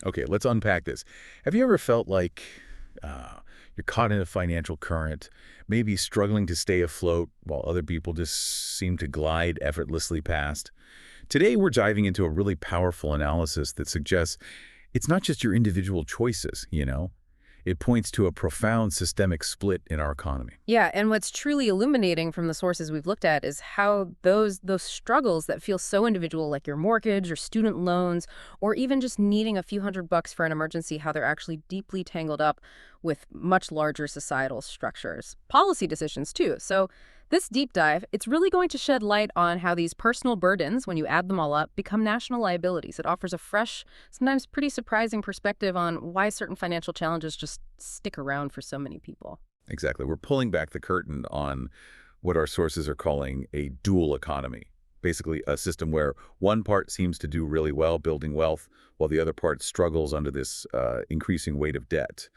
Okay, let's unpack this. Have you ever felt like you're caught in a financial current, maybe struggling to stay afloat while other people just seem to glide effortlessly past? Today, we're diving into a really powerful analysis that suggests it's not just your individual choices. It points to a profound systemic split in our economy. Yeah, and what's truly illuminating from the sources we've looked at is how those struggles that feel so individual, like your mortgage or student loans, or even just needing a few $100 for an emergency, how they're actually deeply tangled up with much larger societal structures. Policy decisions, too. So this deep dive, it's really going to shed light on how these personal burdens, when you add them all up, become national liabilities. It offers a fresh, sometimes pretty surprising perspective on why certain financial challenges just stick around for so many people. Exactly. We're pulling back the curtain on what our sources are calling a dual economy. Basically, a system where one part seems to do really well building wealth, while the other part struggles under this increasing weight of debt.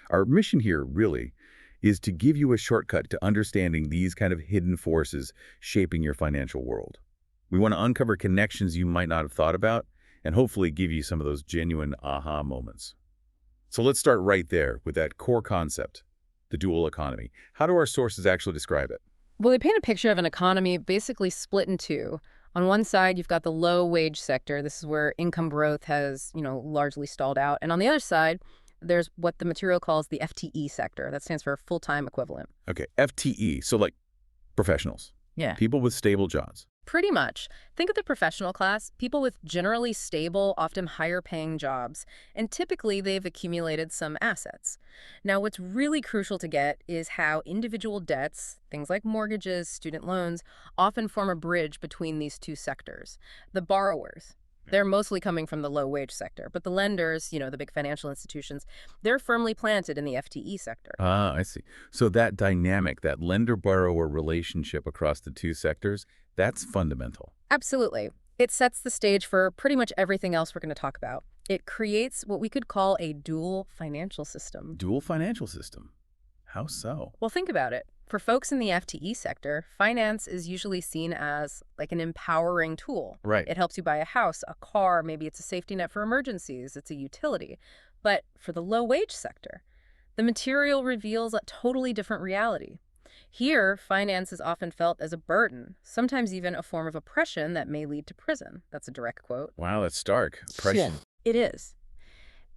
Our mission here, really, is to give you a shortcut to understanding these kind of hidden forces shaping your financial world. We want to uncover connections you might not have thought about and hopefully give you some of those genuine aha moments. So let's start right there with that core concept, the dual economy. How do our sources actually describe it? Well, they paint a picture of an economy basically split in two. On one side, you've got the low-wage sector. This is where income growth has, largely stalled out. And on the other side, there's what the material calls the FTE sector. That stands for full-time equivalent. Okay, FTE, so like professionals, Yeah. people with stable jobs. Pretty much. Think of the professional class, people with generally stable, often higher-paying jobs, and typically they've accumulated some assets. Now, what's really crucial to get is how individual debts, things like mortgages, student loans, often form a bridge between these two sectors. The borrowers, they're mostly coming from the low-wage sector, but the lenders, the big financial institutions, they're firmly planted in the FTE sector. Ah, I see. So that dynamic, that lender-borrower relationship across the two sectors, that's fundamental. Absolutely. It sets the stage for pretty much everything else we're going to talk about. It creates what we could call a dual financial system. Dual financial system. How so? Well, think about it. For folks in the FTE sector, finance is usually seen as like an empowering tool. Right. It helps you buy a house, a car, maybe it's a safety net for emergencies, it's a utility. But for the low-wage sector, the material reveals a totally different reality. Here, finance is often felt as a burden, sometimes even a form of oppression that may lead to prison. That's a direct quote. Wow, that's stark. Oppression. It is.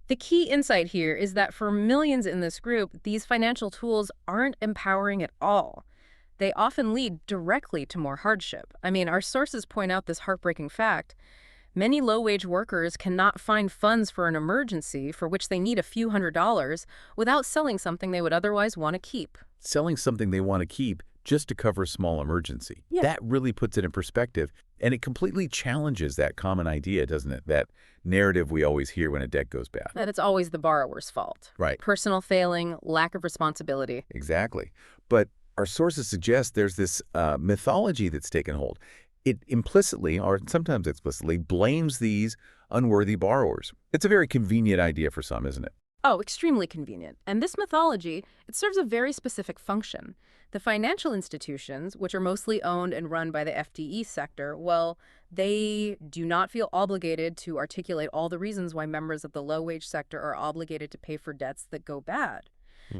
The key insight here is that for millions in this group, these financial tools aren't empowering at all. They often lead directly to more hardship. I mean, our sources point out this heartbreaking fact. Many low-wage workers cannot find funds for an emergency for which they need a few $100s without selling something they would otherwise want to keep. Selling something they want to keep just to cover a small emergency. Yeah. That really puts it in perspective, and it completely challenges that common idea, doesn't it? That narrative we always hear when a debt goes bad. That it's always the borrower's fault. Right. Personal failing, lack of responsibility. Exactly. But our sources suggest there's this mythology that's taken hold. It implicitly, or sometimes explicitly, blames these unworthy borrowers. It's a very convenient idea for some, isn't it? Oh, extremely convenient. And this mythology, it serves a very specific function. The financial institutions, which are mostly owned and run by the FDE sector, well, they do not feel obligated to articulate all the reasons why members of the low-wage sector are obligated to pay for debts that go bad.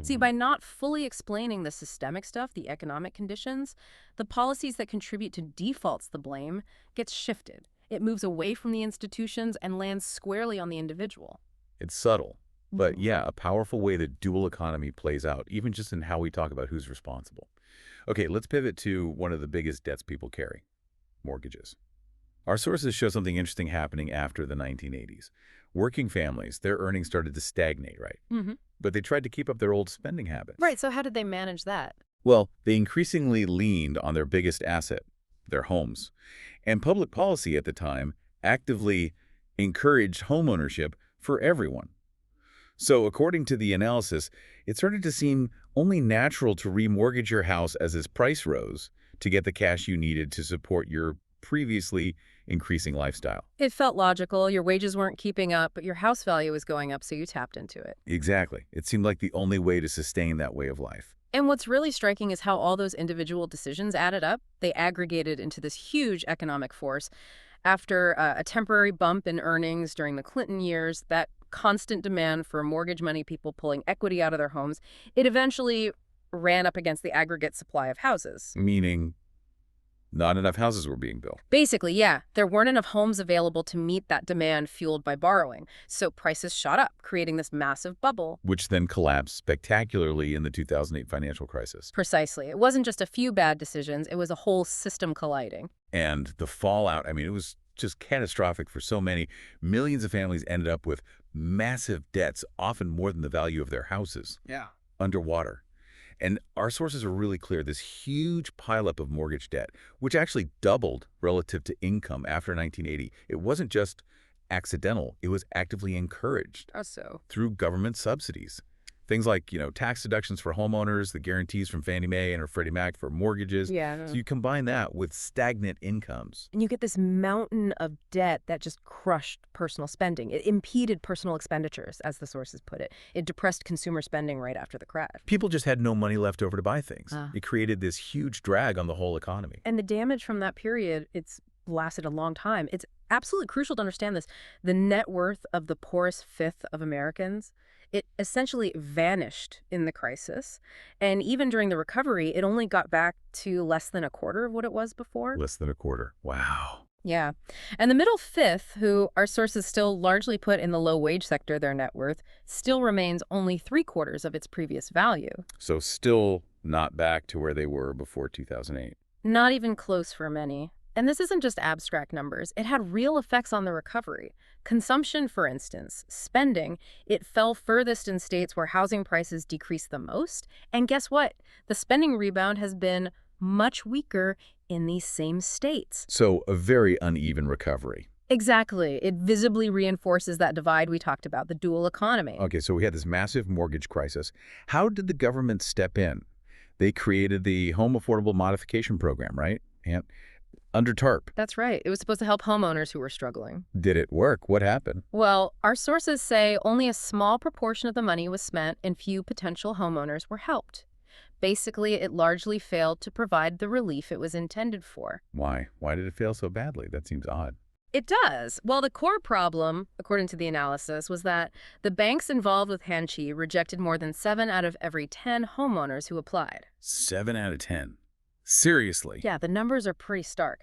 See, by not fully explaining the systemic stuff, the economic conditions, the policies that contribute to defaults the blame gets shifted. It moves away from the institutions and lands squarely on the individual. It's subtle. But yeah, a powerful way the dual economy plays out, even just in how we talk about who's responsible. Okay, let's pivot to one of the biggest debts people carry, mortgages. Our sources show something interesting happening after the 1980s. Working families, their earnings started to stagnate, right? But they tried to keep up their old spending habits. Right, so how did they manage that? Well, they increasingly leaned on their biggest asset, their homes. And public policy at the time actively encouraged homeownership for everyone. So according to the analysis, it started to seem only natural to remortgage your house as its price rose to get the cash you needed to support your previously increasing lifestyle. It felt logical. Your wages weren't keeping up, but your house value was going up, so you tapped into it. Exactly. It seemed like the only way to sustain that way of life. And what's really striking is how all those individual decisions added up. They aggregated into this huge economic force. After a temporary bump in earnings during the Clinton years, that constant demand for mortgage money, people pulling equity out of their homes, it eventually ran up against the aggregate supply of houses. Meaning not enough houses were being built. Basically, yeah, there weren't enough homes available to meet that demand fueled by borrowing. So prices shot up, creating this massive bubble. Which then collapsed spectacularly in the 2008 financial crisis. Precisely. It wasn't just a few bad decisions, it was a whole system colliding. And the fallout, I mean, it was just catastrophic for so many. Millions of families ended up with massive debts, often more than the value of their houses. Yeah. Underwater. And our sources are really clear. This huge pileup of mortgage debt, which actually doubled relative to income after 1980, it wasn't just accidental. It was actively encouraged So. through government subsidies. Things like, tax deductions for homeowners, the guarantees from Fannie Mae and or Freddie Mac for mortgages. Yeah. So you combine that with stagnant incomes. And you get this mountain of debt that just crushed personal spending. It impeded personal expenditures, as the sources put it. It depressed consumer spending right after the crash. People just had no money left over to buy things. Ah. It created this huge drag on the whole economy. And the damage from that period, it's lasted a long time. It's absolutely crucial to understand this. The net worth of the poorest fifth of Americans, it essentially vanished in the crisis. And even during the recovery, it only got back to less than a quarter of what it was before. Less than a quarter. Wow. Yeah. And the middle fifth, who our sources still largely put in the low-wage sector, their net worth, still remains only 3/4 of its previous value. So still not back to where they were before 2008. Not even close for many. And this isn't just abstract numbers. It had real effects on the recovery. Consumption, for instance, spending, it fell furthest in states where housing prices decreased the most. And guess what? The spending rebound has been much weaker in these same states. So a very uneven recovery. Exactly. It visibly reinforces that divide we talked about, the dual economy. Okay, so we had this massive mortgage crisis. How did the government step in? They created the Home Affordable Modification Program, right? And under TARP. That's right. It was supposed to help homeowners who were struggling. Did it work? What happened? Well, our sources say only a small proportion of the money was spent and few potential homeowners were helped. Basically, it largely failed to provide the relief it was intended for. Why? Why did it fail so badly? That seems odd. It does. Well, the core problem, according to the analysis, was that the banks involved with HAMP rejected more than 7 out of every 10 homeowners who applied. 7 out of 10. Seriously? Yeah, the numbers are pretty stark.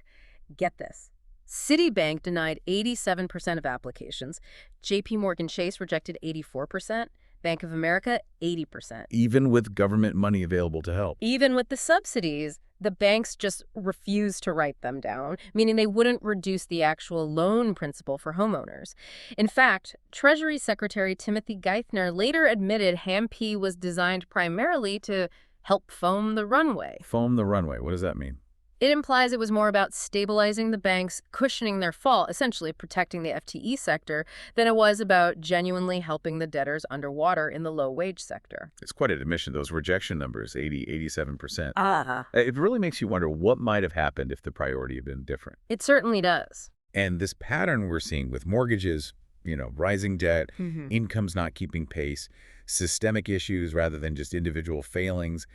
Get this. Citibank denied 87% of applications. JP Morgan Chase rejected 84%. Bank of America, 80%. Even with government money available to help. Even with the subsidies, the banks just refused to write them down, meaning they wouldn't reduce the actual loan principal for homeowners. In fact, Treasury Secretary Timothy Geithner later admitted HAMP was designed primarily to help foam the runway. Foam the runway. What does that mean? It implies it was more about stabilizing the banks, cushioning their fall, essentially protecting the FTE sector, than it was about genuinely helping the debtors underwater in the low-wage sector. It's quite an admission. Those rejection numbers, 80, 87%. Ah. It really makes you wonder what might have happened if the priority had been different. It certainly does. And this pattern we're seeing with mortgages, rising debt, incomes not keeping pace, systemic issues rather than just individual failings,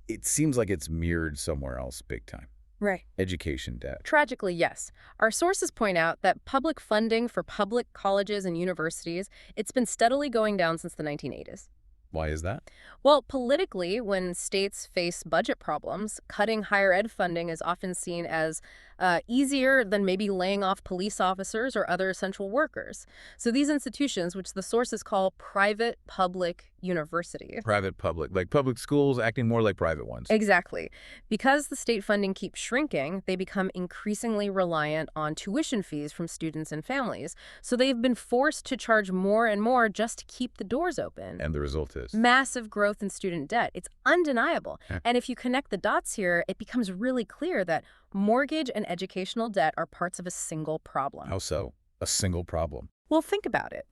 it seems like it's mirrored somewhere else big time. Right. Education debt. Tragically, yes. Our sources point out that public funding for public colleges and universities, it's been steadily going down since the 1980s. Why is that? Well, politically, when states face budget problems, cutting higher ed funding is often seen as easier than maybe laying off police officers or other essential workers. So these institutions, which the sources call private public universities. Private public, like public schools acting more like private ones. Exactly. Because the state funding keeps shrinking, they become increasingly reliant on tuition fees from students and families. So they've been forced to charge more and more just to keep the doors open. And the result is? Massive growth in student debt. It's undeniable. And if you connect the dots here, it becomes really clear that mortgage and educational debt are parts of a single problem. How so? A single problem. Well, think about it.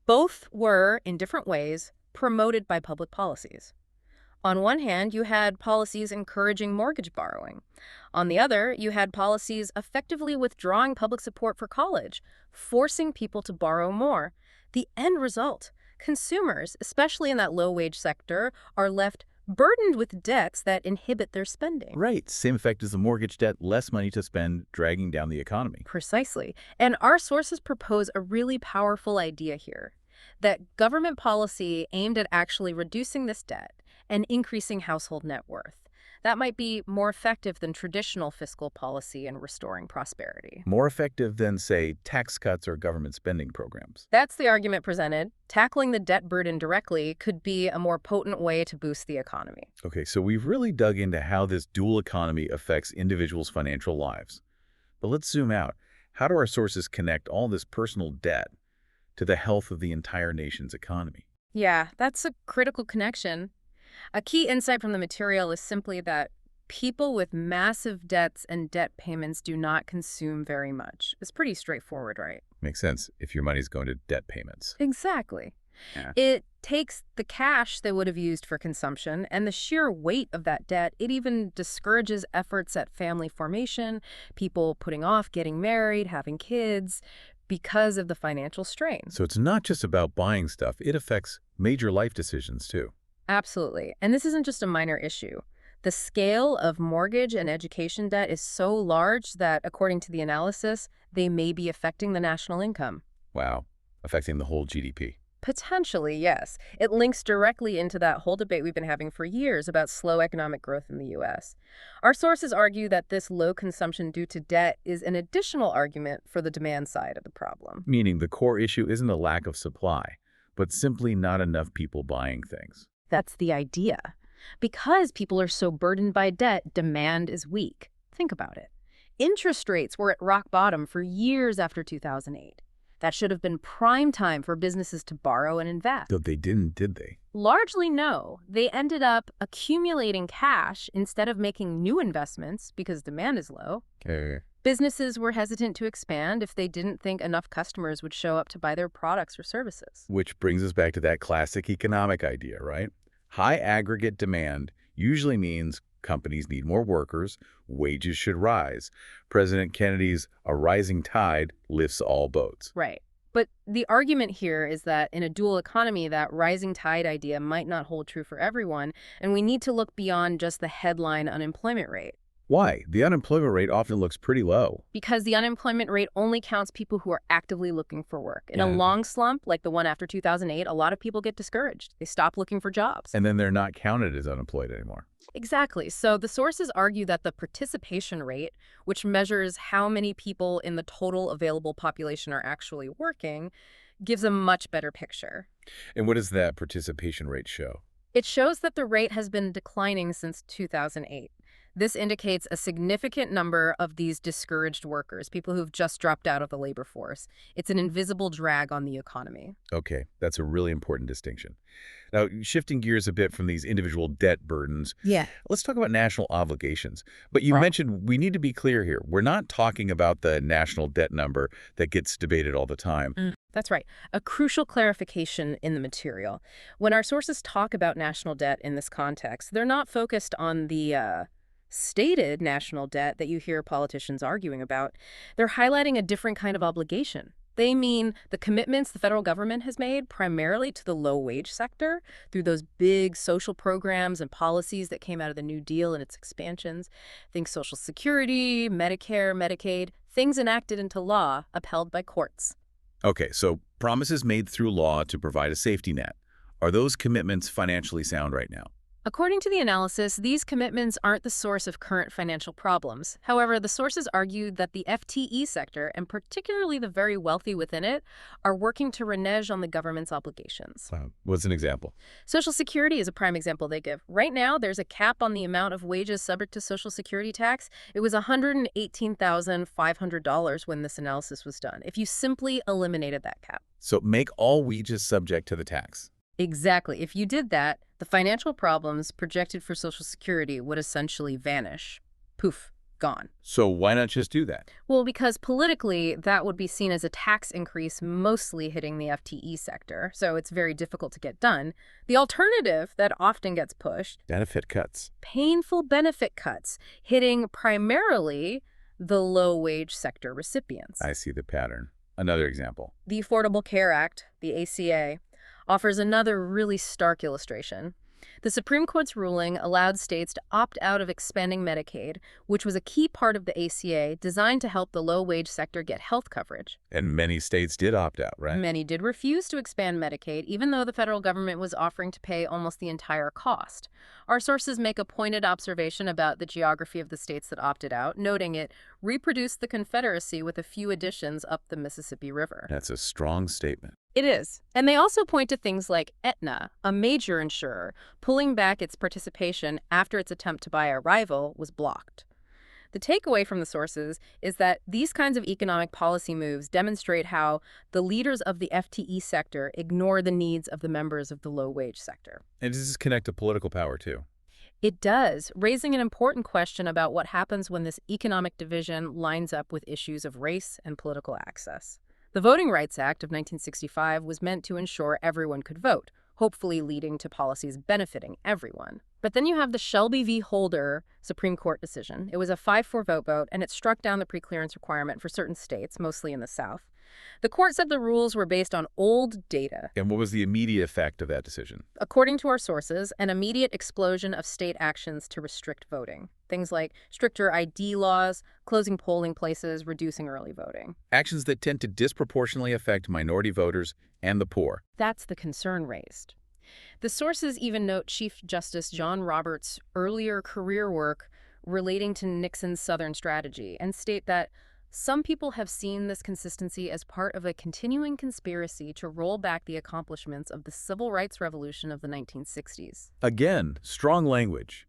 Both were, in different ways, promoted by public policies. On one hand, you had policies encouraging mortgage borrowing. On the other, you had policies effectively withdrawing public support for college, forcing people to borrow more. The end result, consumers, especially in that low-wage sector, are left burdened with debts that inhibit their spending. Right. Same effect as the mortgage debt, less money to spend, dragging down the economy. Precisely. And our sources propose a really powerful idea here, that government policy aimed at actually reducing this debt and increasing household net worth. That might be more effective than traditional fiscal policy in restoring prosperity. More effective than, say, tax cuts or government spending programs. That's the argument presented. Tackling the debt burden directly could be a more potent way to boost the economy. Okay, so we've really dug into how this dual economy affects individuals' financial lives. But let's zoom out. How do our sources connect all this personal debt to the health of the entire nation's economy? Yeah, that's a critical connection. A key insight from the material is simply that people with massive debts and debt payments do not consume very much. It's pretty straightforward, right? Makes sense if your money's going to debt payments. Exactly. Yeah. It takes the cash they would have used for consumption and the sheer weight of that debt. It even discourages efforts at family formation, people putting off getting married, having kids, because of the financial strain. So it's not just about buying stuff. It affects major life decisions, too. Absolutely. And this isn't just a minor issue. The scale of mortgage and education debt is so large that, according to the analysis, they may be affecting the national income. Wow. Affecting the whole GDP. Potentially, yes. It links directly into that whole debate we've been having for years about slow economic growth in the U.S. Our sources argue that this low consumption due to debt is an additional argument for the demand side of the problem. Meaning the core issue isn't a lack of supply, but simply not enough people buying things. That's the idea. Because people are so burdened by debt, demand is weak. Think about it. Interest rates were at rock bottom for years after 2008. That should have been prime time for businesses to borrow and invest. Though they didn't, did they? Largely no. They ended up accumulating cash instead of making new investments because demand is low. Businesses were hesitant to expand if they didn't think enough customers would show up to buy their products or services. Which brings us back to that classic economic idea, right? High aggregate demand usually means companies need more workers, wages should rise. President Kennedy's "a rising tide lifts all boats." Right. But the argument here is that in a dual economy, that rising tide idea might not hold true for everyone, and we need to look beyond just the headline unemployment rate. Why? The unemployment rate often looks pretty low. Because the unemployment rate only counts people who are actively looking for work. In a Yeah. long slump, like the one after 2008, a lot of people get discouraged. They stop looking for jobs. And then they're not counted as unemployed anymore. Exactly. So the sources argue that the participation rate, which measures how many people in the total available population are actually working, gives a much better picture. And what does that participation rate show? It shows that the rate has been declining since 2008. This indicates a significant number of these discouraged workers, people who've just dropped out of the labor force. It's an invisible drag on the economy. Okay, that's a really important distinction. Now, shifting gears a bit from these individual debt burdens, Yeah. let's talk about national obligations. But you Right. mentioned we need to be clear here. We're not talking about the national debt number that gets debated all the time. That's right. A crucial clarification in the material. When our sources talk about national debt in this context, they're not focused on the stated national debt that you hear politicians arguing about. They're highlighting a different kind of obligation. They mean the commitments the federal government has made primarily to the low-wage sector through those big social programs and policies that came out of the New Deal and its expansions. Think Social Security, Medicare, Medicaid, things enacted into law, upheld by courts. Okay, so promises made through law to provide a safety net. Are those commitments financially sound right now? According to the analysis, these commitments aren't the source of current financial problems. However, the sources argue that the FTE sector, and particularly the very wealthy within it, are working to renege on the government's obligations. Wow. What's an example? Social Security is a prime example they give. Right now, there's a cap on the amount of wages subject to Social Security tax. It was $118,500 when this analysis was done, if you simply eliminated that cap. So make all wages subject to the tax. Exactly. If you did that, the financial problems projected for Social Security would essentially vanish. Poof, gone. So why not just do that? Well, because politically, that would be seen as a tax increase mostly hitting the FTE sector, so it's very difficult to get done. The alternative that often gets pushed, Benefit cuts. painful benefit cuts, hitting primarily the low-wage sector recipients. I see the pattern. Another example. The Affordable Care Act, the ACA, offers another really stark illustration. The Supreme Court's ruling allowed states to opt out of expanding Medicaid, which was a key part of the ACA designed to help the low-wage sector get health coverage. And many states did opt out, right? Many did refuse to expand Medicaid, even though the federal government was offering to pay almost the entire cost. Our sources make a pointed observation about the geography of the states that opted out, noting it reproduced the Confederacy with a few additions up the Mississippi River. That's a strong statement. It is. And they also point to things like Aetna, a major insurer, pulling back its participation after its attempt to buy a rival was blocked. The takeaway from the sources is that these kinds of economic policy moves demonstrate how the leaders of the FTE sector ignore the needs of the members of the low-wage sector. And does this connect to political power, too? It does, raising an important question about what happens when this economic division lines up with issues of race and political access. The Voting Rights Act of 1965 was meant to ensure everyone could vote, hopefully leading to policies benefiting everyone. But then you have the Shelby v. Holder Supreme Court decision. It was a 5-4 vote, and it struck down the preclearance requirement for certain states, mostly in the South. The court said the rules were based on old data. And what was the immediate effect of that decision? According to our sources, an immediate explosion of state actions to restrict voting. Things like stricter ID laws, closing polling places, reducing early voting. Actions that tend to disproportionately affect minority voters and the poor. That's the concern raised. The sources even note Chief Justice John Roberts' earlier career work relating to Nixon's Southern strategy and state that some people have seen this consistency as part of a continuing conspiracy to roll back the accomplishments of the civil rights revolution of the 1960s. Again, strong language.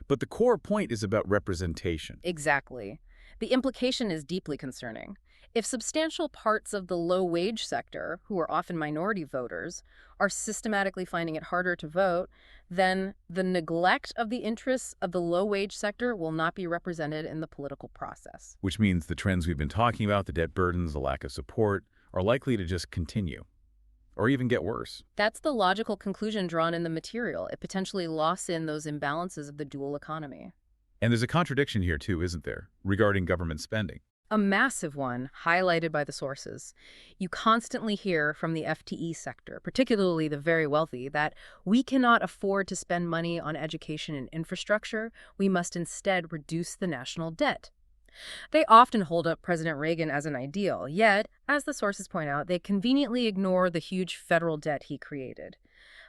But the core point is about representation. Exactly. The implication is deeply concerning. If substantial parts of the low-wage sector, who are often minority voters, are systematically finding it harder to vote, then the neglect of the interests of the low-wage sector will not be represented in the political process. Which means the trends we've been talking about, the debt burdens, the lack of support, are likely to just continue, or even get worse. That's the logical conclusion drawn in the material. It potentially locks in those imbalances of the dual economy. And there's a contradiction here, too, isn't there, regarding government spending? A massive one, highlighted by the sources. You constantly hear from the FTE sector, particularly the very wealthy, that we cannot afford to spend money on education and infrastructure. We must instead reduce the national debt. They often hold up President Reagan as an ideal, yet, as the sources point out, they conveniently ignore the huge federal debt he created.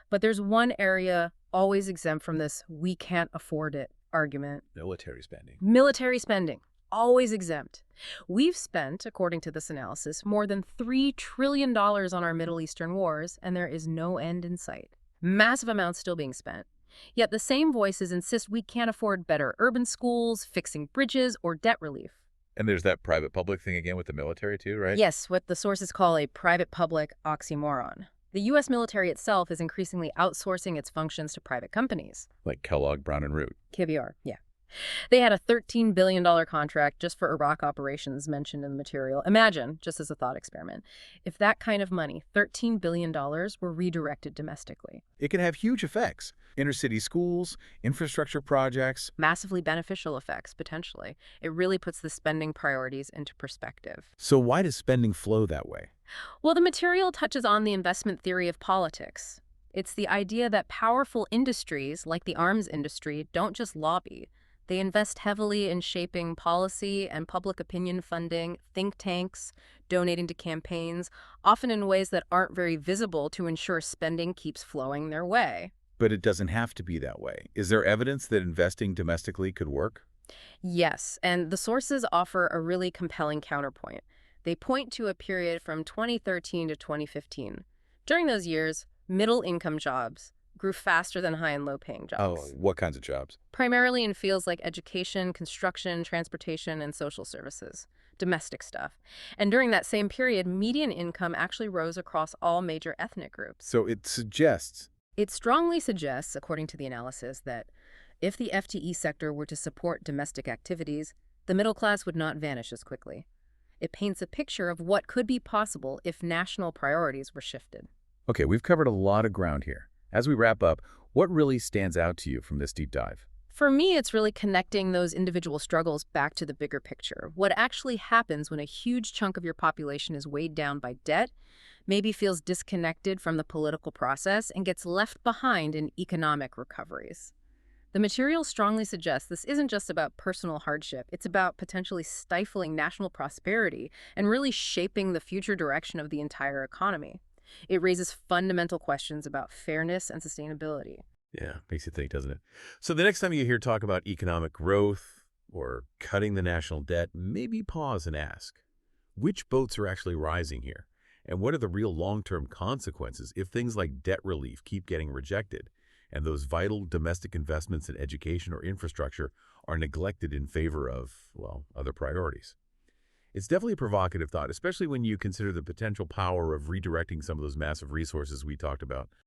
But there's one area always exempt from this "we can't afford it" argument. Military spending. Military spending. Always exempt. We've spent, according to this analysis, more than $3 trillion on our Middle Eastern wars, and there is no end in sight. Massive amounts still being spent. Yet the same voices insist we can't afford better urban schools, fixing bridges, or debt relief. And there's that private-public thing again with the military, too, right? Yes, what the sources call a private-public oxymoron. The U.S. military itself is increasingly outsourcing its functions to private companies. Like Kellogg, Brown and Root. KBR, yeah. They had a $13 billion contract just for Iraq operations mentioned in the material. Imagine, just as a thought experiment, if that kind of money, $13 billion, were redirected domestically. It can have huge effects. Inner-city schools, infrastructure projects. Massively beneficial effects, potentially. It really puts the spending priorities into perspective. So why does spending flow that way? Well, the material touches on the investment theory of politics. It's the idea that powerful industries, like the arms industry, don't just lobby. They invest heavily in shaping policy and public opinion funding, think tanks, donating to campaigns, often in ways that aren't very visible to ensure spending keeps flowing their way. But it doesn't have to be that way. Is there evidence that investing domestically could work? Yes, and the sources offer a really compelling counterpoint. They point to a period from 2013 to 2015. During those years, middle-income jobs grew faster than high and low-paying jobs. Oh, what kinds of jobs? Primarily in fields like education, construction, transportation, and social services, domestic stuff. And during that same period, median income actually rose across all major ethnic groups. So it suggests... It strongly suggests, according to the analysis, that if the FTE sector were to support domestic activities, the middle class would not vanish as quickly. It paints a picture of what could be possible if national priorities were shifted. Okay, we've covered a lot of ground here. As we wrap up, what really stands out to you from this deep dive? For me, it's really connecting those individual struggles back to the bigger picture. What actually happens when a huge chunk of your population is weighed down by debt, maybe feels disconnected from the political process and gets left behind in economic recoveries. The material strongly suggests this isn't just about personal hardship, it's about potentially stifling national prosperity and really shaping the future direction of the entire economy. It raises fundamental questions about fairness and sustainability. Yeah, makes you think, doesn't it? So the next time you hear talk about economic growth or cutting the national debt, maybe pause and ask, which boats are actually rising here? And what are the real long-term consequences if things like debt relief keep getting rejected and those vital domestic investments in education or infrastructure are neglected in favor of, well, other priorities? It's definitely a provocative thought, especially when you consider the potential power of redirecting some of those massive resources we talked about.